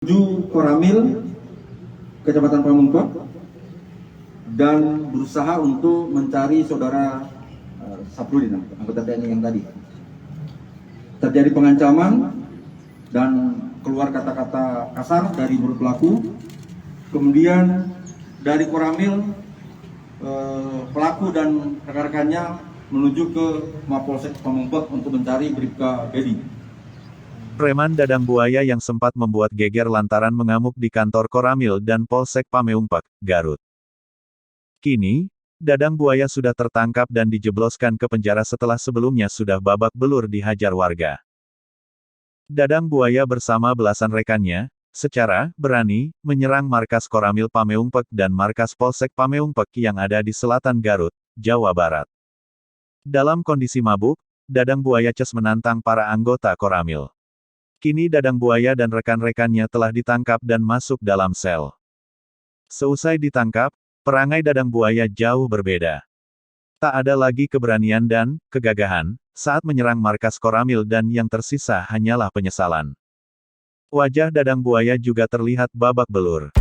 menuju Koramil, Kecamatan Pamengpeuk, dan berusaha untuk mencari saudara Saprudin, anggota TNI yang tadi. Terjadi pengancaman dan keluar kata-kata kasar dari mulut pelaku. Kemudian dari Koramil, pelaku dan rekan-rekannya menuju ke Mapolsek Pamengpeuk untuk mencari Bribka Bedi. Preman Dadang Buaya yang sempat membuat geger lantaran mengamuk di kantor Koramil dan Polsek Pamengpeuk, Garut. Kini, Dadang Buaya sudah tertangkap dan dijebloskan ke penjara setelah sebelumnya sudah babak belur dihajar warga. Dadang Buaya bersama belasan rekannya, secara berani, menyerang markas Koramil Pamengpeuk dan markas Polsek Pamengpeuk yang ada di selatan Garut, Jawa Barat. Dalam kondisi mabuk, Dadang Buaya ces menantang para anggota Koramil. Kini Dadang Buaya dan rekan-rekannya telah ditangkap dan masuk dalam sel. Seusai ditangkap, perangai Dadang Buaya jauh berbeda. Tak ada lagi keberanian dan kegagahan saat menyerang markas Koramil dan yang tersisa hanyalah penyesalan. Wajah Dadang Buaya juga terlihat babak belur.